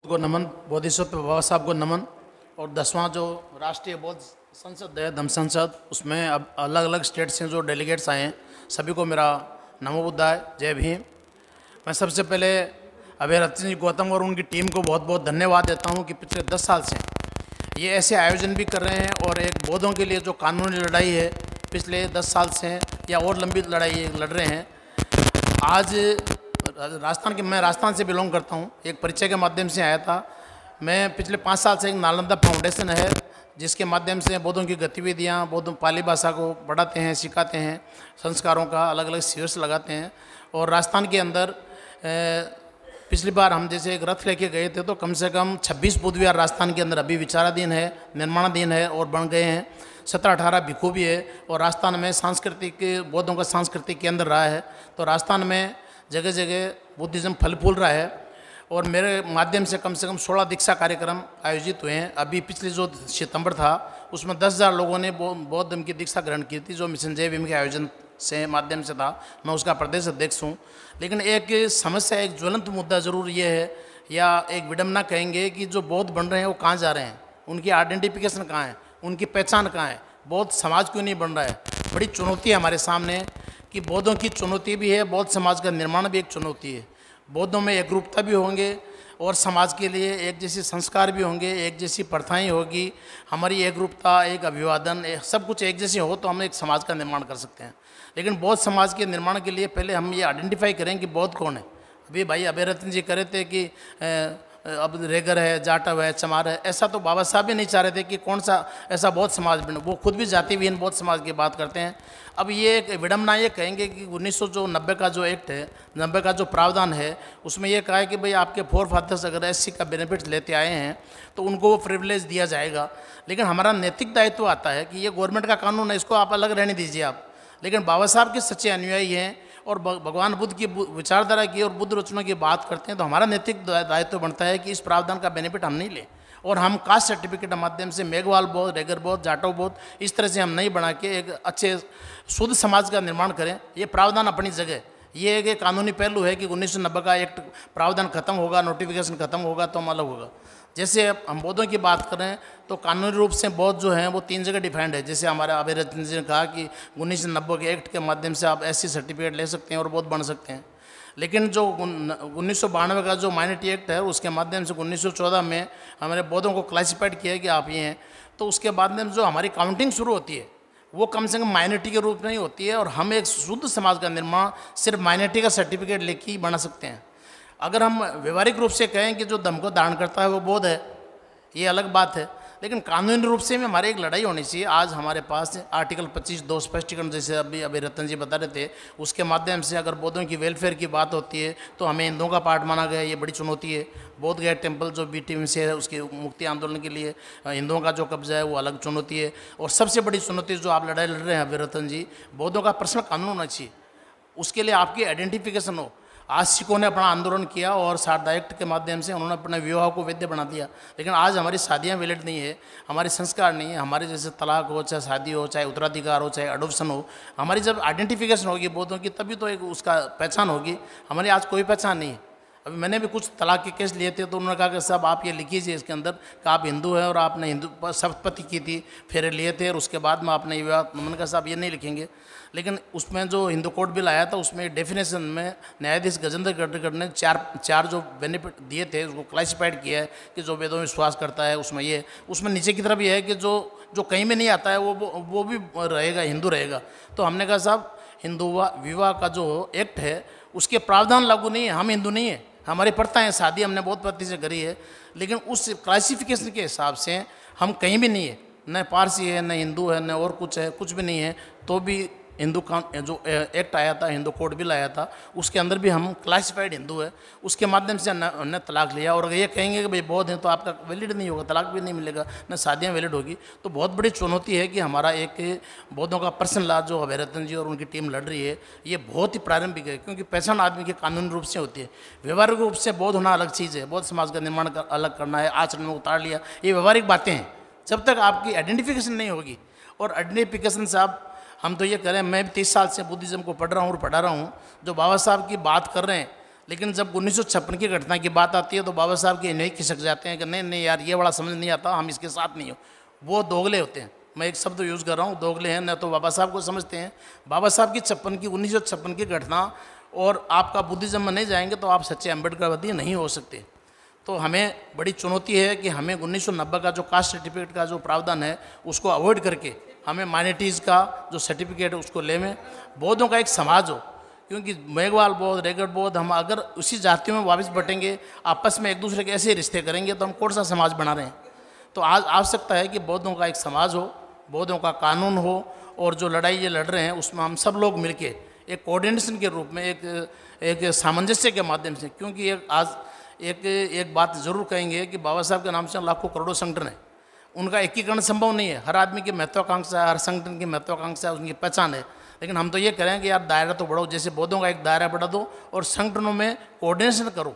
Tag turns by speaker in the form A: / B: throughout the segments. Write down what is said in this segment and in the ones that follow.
A: को नमन, बोधिसत्व बाबा साहब को नमन। और 10वां जो राष्ट्रीय बौद्ध संसद है, धम्म संसद, उसमें अब अलग अलग स्टेट से जो डेलीगेट्स आए हैं, सभी को मेरा नमो बुद्धाय, जय भीम। मैं सबसे पहले अभय रतन जी गौतम और उनकी टीम को बहुत बहुत धन्यवाद देता हूं कि पिछले 10 साल से ये ऐसे आयोजन भी कर रहे हैं और एक बौद्धों के लिए जो कानूनी लड़ाई है पिछले 10 साल से या और लंबी लड़ाई लड़ रहे हैं। आज मैं राजस्थान से बिलोंग करता हूँ। एक परिचय के माध्यम से आया था। मैं पिछले 5 साल से एक नालंदा फाउंडेशन है जिसके माध्यम से बौद्धों की गतिविधियाँ, बौद्ध पाली भाषा को बढ़ाते हैं, सिखाते हैं, संस्कारों का अलग अलग शिविर लगाते हैं। और राजस्थान के अंदर पिछली बार हम जैसे एक रथ लेके गए थे तो कम से कम 26 बुद्ध विहार राजस्थान के अंदर अभी विचाराधीन है, निर्माणाधीन है और बन गए हैं। 17-18 भिक्खु भी है। और राजस्थान में सांस्कृतिक बौद्धों का सांस्कृतिक केंद्र रहा है। तो राजस्थान में जगह जगह बुद्धिज़्म फल फूल रहा है। और मेरे माध्यम से कम 16 दीक्षा कार्यक्रम आयोजित हुए हैं। अभी पिछले जो सितंबर था उसमें 10,000 लोगों ने बौद्ध धर्म की दीक्षा ग्रहण की थी, जो मिशन जय भीम के आयोजन से माध्यम से था। मैं उसका प्रदेश अध्यक्ष हूँ। लेकिन एक समस्या, एक ज्वलंत मुद्दा ज़रूर ये है, या एक विडंबना कहेंगे, कि जो बौद्ध बन रहे हैं वो कहाँ जा रहे हैं, उनकी आइडेंटिफिकेशन कहाँ है, उनकी पहचान कहाँ है, बौद्ध समाज क्यों नहीं बन रहा है। बड़ी चुनौती है हमारे सामने कि बौद्धों की चुनौती भी है, बौद्ध समाज का निर्माण भी एक चुनौती है। बौद्धों में एकरूपता भी होंगे और समाज के लिए एक जैसे संस्कार भी होंगे, एक जैसी प्रथाएं होगी। हमारी एकरूपता, एक अभिवादन, सब कुछ एक जैसे हो तो हम एक समाज का निर्माण कर सकते हैं। लेकिन बौद्ध समाज के निर्माण के लिए पहले हम ये आइडेंटिफाई करें कि बौद्ध कौन है। अभी भाई अभय रतन जी कह रहे थे कि अब रेगर है, जाटव है, चमार है। ऐसा तो बाबा साहब भी नहीं चाह रहे थे कि कौन सा ऐसा बौद्ध समाज बने। वो खुद भी जाति विहीन बौद्ध समाज की बात करते हैं। अब ये एक विडंबना ये कहेंगे कि 1990 का जो एक्ट है, 90 का जो प्रावधान है, उसमें ये कहा है कि भाई आपके फोर फादर्स अगर एससी का बेनिफिट लेते आए हैं तो उनको वो प्रिविलेज दिया जाएगा। लेकिन हमारा नैतिक दायित्व आता है कि ये गवर्नमेंट का कानून है, इसको आप अलग रहने दीजिए आप। लेकिन बाबा साहब के सच्चे अनुयायी हैं और भगवान बुद्ध की विचारधारा की और बुद्ध रचना की बात करते हैं, तो हमारा नैतिक दायित्व बनता है कि इस प्रावधान का बेनिफिट हम नहीं लें और हम कास्ट सर्टिफिकेट के माध्यम से मेघवाल बौद्ध, रेगर बौद्ध, जाटव बौद्ध इस तरह से हम नहीं बना के एक अच्छे शुद्ध समाज का निर्माण करें। ये प्रावधान अपनी जगह, ये एक कानूनी पहलू है कि 1990 का एक्ट प्रावधान खत्म होगा, नोटिफिकेशन खत्म होगा तो हम अलग होगा। जैसे हम बौद्धों की बात करें तो कानूनी रूप से बौद्ध जो हैं वो 3 जगह डिफाइंड है। जैसे हमारे अभय रतन जी ने कहा कि 1990 के एक्ट के माध्यम से आप एससी सर्टिफिकेट ले सकते हैं और बौद्ध बन सकते हैं। लेकिन जो 1992 का जो माइनॉरिटी एक्ट है उसके माध्यम से 1914 में हमारे बौद्धों को क्लासिफाइड किया है कि आप ये हैं। तो उसके माध्यम से जो हमारी काउंटिंग शुरू होती है वो कम से कम माइनॉरिटी के रूप में नहीं होती है। और हम एक शुद्ध समाज का निर्माण सिर्फ माइनॉरिटी का सर्टिफिकेट लेके ही बना सकते हैं। अगर हम व्यवहारिक रूप से कहें कि जो धर्म को धारण करता है वो बौद्ध है, ये अलग बात है। लेकिन कानूनी रूप से में हमारी एक लड़ाई होनी चाहिए। आज हमारे पास आर्टिकल 25(2) स्पष्टीकरण, जैसे अभी अभय रतन जी बता रहे थे, उसके माध्यम से अगर बौद्धों की वेलफेयर की बात होती है तो हमें हिंदुओं का पार्ट माना गया। ये बड़ी चुनौती है। बोध गया टेम्पल जो बीटीएम से है उसकी मुक्ति आंदोलन के लिए हिंदुओं का जो कब्जा है वो अलग चुनौती है। और सबसे बड़ी चुनौती जो आप लड़ाई लड़ रहे हैं अभय रतन जी, बौद्धों का पर्सनल कानून होना चाहिए। उसके लिए आपकी आइडेंटिफिकेशन हो। आज सिखों ने अपना आंदोलन किया और शारदा एक्ट के माध्यम से उन्होंने अपने विवाह को वैध बना दिया। लेकिन आज हमारी शादियां वैलिड नहीं है, हमारे संस्कार नहीं है। हमारे जैसे तलाक हो, चाहे शादी हो, चाहे उत्तराधिकार हो, चाहे अडोप्शन हो, हमारी जब आइडेंटिफिकेशन होगी बौद्धों की तभी तो एक उसका पहचान होगी। हमारी आज कोई पहचान नहीं है। अभी मैंने भी कुछ तलाक के केस लिए थे तो उन्होंने कहा कि साहब आप ये लिखीजिए इसके अंदर कि आप हिंदू हैं और आपने हिंदू शपथपति की थी, फेरे लिए थे और उसके बाद में आपने विवाह। मैंने कहा साहब ये नहीं लिखेंगे। लेकिन उसमें जो हिंदू कोड बिल आया था उसमें डेफिनेशन में न्यायाधीश गजेंद्र गडकरी ने चार जो बेनिफिट दिए थे उसको क्लासिफाइड किया है कि जो वेदों में विश्वास करता है उसमें ये, उसमें नीचे की तरफ ये है कि जो कहीं में नहीं आता है वो भी रहेगा, हिंदू रहेगा। तो हमने कहा साहब हिंदू विवाह का जो एक्ट है उसके प्रावधान लागू नहीं है। हम हिंदू नहीं है, हमारी प्रथाएं शादी हमने बहुत पद्धति से करी है। लेकिन उस क्लासिफिकेशन के हिसाब से हम कहीं भी नहीं है, न पारसी है, न हिंदू है, न और कुछ है, कुछ भी नहीं है। तो भी हिंदू का जो एक्ट आया था, हिंदू कोड बिल आया था, उसके अंदर भी हम क्लासिफाइड हिंदू है। उसके माध्यम से हमने तलाक लिया। और ये कहेंगे कि भाई बौद्ध हैं तो आपका वैलिड नहीं होगा, तलाक भी नहीं मिलेगा, न शादियाँ वैलिड होगी। तो बहुत बड़ी चुनौती है कि हमारा एक बौद्धों का पर्सनल लॉ जो अभय रतन जी और उनकी टीम लड़ रही है ये बहुत ही प्रारंभिक है। क्योंकि पहचान आदमी के कानूनी रूप से होती है, व्यवहारिक रूप से बौद्ध होना अलग चीज़ है। बौद्ध समाज का निर्माण अलग करना है, आचरण में उतार लिया, ये व्यवहारिक बातें हैं। जब तक आपकी आइडेंटिफिकेशन नहीं होगी, और आइडेंटिफिकेशन साहब हम तो ये करें, मैं भी 30 साल से बुद्धिज़्म को पढ़ रहा हूँ और पढ़ा रहा हूँ। जो बाबा साहब की बात कर रहे हैं लेकिन जब 1956 की घटना की बात आती है तो बाबा साहब के नहीं खिसक जाते हैं कि नहीं नहीं यार ये बड़ा समझ नहीं आता, हम इसके साथ नहीं हो। वो दोगले होते हैं, मैं एक शब्द यूज़ कर रहा हूँ, दोगले हैं, न तो बाबा साहब को समझते हैं। बाबा साहब की 1956 की घटना और आपका बुद्धिज़्म में नहीं जाएंगे तो आप सच्चे अम्बेडकरवादी नहीं हो सकते। तो हमें बड़ी चुनौती है कि हमें 1990 का जो कास्ट सर्टिफिकेट का जो प्रावधान है उसको अवॉइड करके हमें माइनॉरिटीज़ का जो सर्टिफिकेट है उसको ले में बौद्धों का एक समाज हो, क्योंकि मेघवाल बौद्ध, रेगड़ बौद्ध, हम अगर उसी जातियों में वापस बटेंगे, आपस में एक दूसरे के ऐसे रिश्ते करेंगे तो हम कौन सा समाज बना रहे हैं। तो आज आवश्यकता है कि बौद्धों का एक समाज हो, बौद्धों का कानून हो, और जो लड़ाई ये लड़ रहे हैं उसमें हम सब लोग मिलके एक कोऑर्डिनेशन के रूप में एक सामंजस्य के माध्यम से, क्योंकि आज एक बात ज़रूर कहेंगे कि बाबा साहब के नाम से लाखों करोड़ों संगठन है, उनका एकीकरण संभव नहीं है। हर आदमी की महत्वाकांक्षा है, हर संगठन की महत्वाकांक्षा है, उनकी पहचान है। लेकिन हम तो ये करें कि यार दायरा तो बढ़ाओ, जैसे बौद्धों का एक दायरा बढ़ा दो और संगठनों में कोऑर्डिनेशन करो।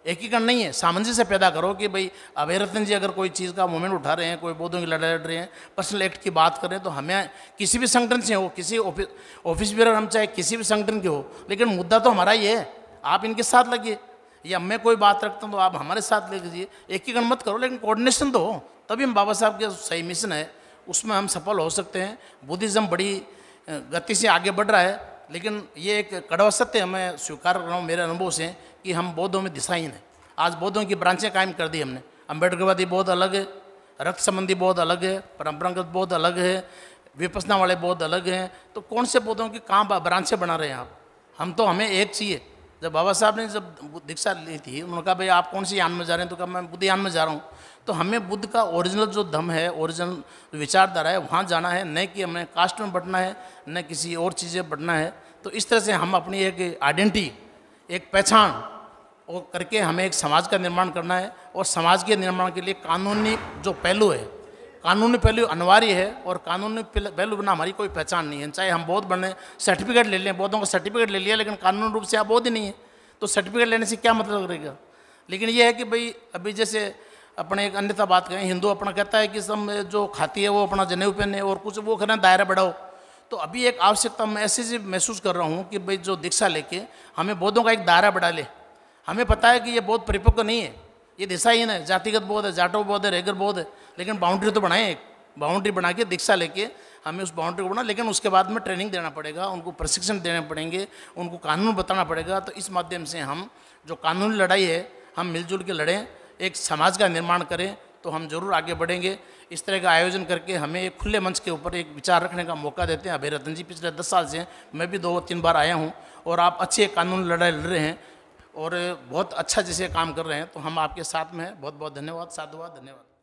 A: एकीकरण नहीं है, सामंजस्य पैदा करो कि भाई अभय रतन जी अगर कोई चीज़ का मूवमेंट उठा रहे हैं, कोई बौद्धों की लड़ाई लड़ रहे हैं, पर्सनल एक्ट की बात कर रहे हैं, तो हमें किसी भी संगठन से हो, किसी ऑफिस बेरर हम चाहे किसी भी संगठन के हो, लेकिन मुद्दा तो हमारा ही है, आप इनके साथ लगिए, या मैं कोई बात रखता हूँ तो आप हमारे साथ ले लीजिए। एकीकरण मत करो, लेकिन कोऑर्डिनेशन तो हो, तभी हम बाबा साहब के सही मिशन है उसमें हम सफल हो सकते हैं। बुद्धिज़्म बड़ी गति से आगे बढ़ रहा है, लेकिन ये एक कड़वा सत्य है, मैं स्वीकार कर रहा हूँ मेरे अनुभव से कि हम बौद्धों में दिशाहीन है। आज बौद्धों की ब्रांचें कायम कर दी हमने, अम्बेडकरवादी बौद्ध अलग है, रक्त संबंधी बौद्ध अलग है, परंपरागत बौद्ध अलग है, विपස්සना वाले बौद्ध अलग हैं। तो कौन से बौद्धों की कहाँ ब्रांचें बना रहे हैं आप? हम तो हमें एक चाहिए। जब बाबा साहब ने जब दीक्षा ली थी, उन्होंने कहा भाई आप कौन सी यान में जा रहे हैं, तो कहा मैं बुद्ध यान में जा रहा हूँ। तो हमें बुद्ध का ओरिजिनल जो धम्म है, ओरिजिनल विचारधारा है, वहाँ जाना है, न कि हमें कास्ट में बढ़ना है, न किसी और चीज़ें बढ़ना है। तो इस तरह से हम अपनी एक आइडेंटिटी, एक पहचान और करके हमें एक समाज का निर्माण करना है, और समाज के निर्माण के लिए कानूनी जो पहलू है, कानूनी पहलू अनिवार्य है, और कानूनी पहलू बिना हमारी कोई पहचान नहीं है। चाहे हम बौद्ध बने, सर्टिफिकेट ले लें, बौद्धों का सर्टिफिकेट ले लिया, लेकिन कानूनी रूप से आप बौद्ध ही नहीं है, तो सर्टिफिकेट लेने से क्या मतलब रहेगा। लेकिन ये है कि भाई अभी जैसे अपने एक अन्यथा बात करें, हिंदू अपना कहता है कि सब जो खाती है वो अपना जनेऊ पहने और कुछ वो करें, दायरा बढ़ाओ। तो अभी एक आवश्यकता मैं ऐसे महसूस कर रहा हूँ कि भाई जो दीक्षा लेके हमें बौद्धों का एक दायरा बढ़ा ले। हमें पता है कि ये बौद्ध परिपक्व नहीं है, ये दिशाहीन है, जातिगत बौद्ध है, जाटो बौद्ध है, रेगर बौद्ध है, लेकिन बाउंड्री तो बनाए, एक बाउंड्री बना के दीक्षा लेके हमें उस बाउंड्री को बना। लेकिन उसके बाद में ट्रेनिंग देना पड़ेगा, उनको प्रशिक्षण देने पड़ेंगे, उनको कानून बताना पड़ेगा। तो इस माध्यम से हम जो कानूनी लड़ाई है हम मिलजुल के लड़ें, एक समाज का निर्माण करें, तो हम जरूर आगे बढ़ेंगे। इस तरह का आयोजन करके हमें एक खुले मंच के ऊपर एक विचार रखने का मौका देते हैं अभय रतन जी। पिछले 10 साल से मैं भी 2-3 बार आया हूँ, और आप अच्छे कानूनी लड़ाई लड़ रहे हैं और बहुत अच्छा जैसे काम कर रहे हैं, तो हम आपके साथ में हैं। बहुत बहुत धन्यवाद, साधुवाद, धन्यवाद।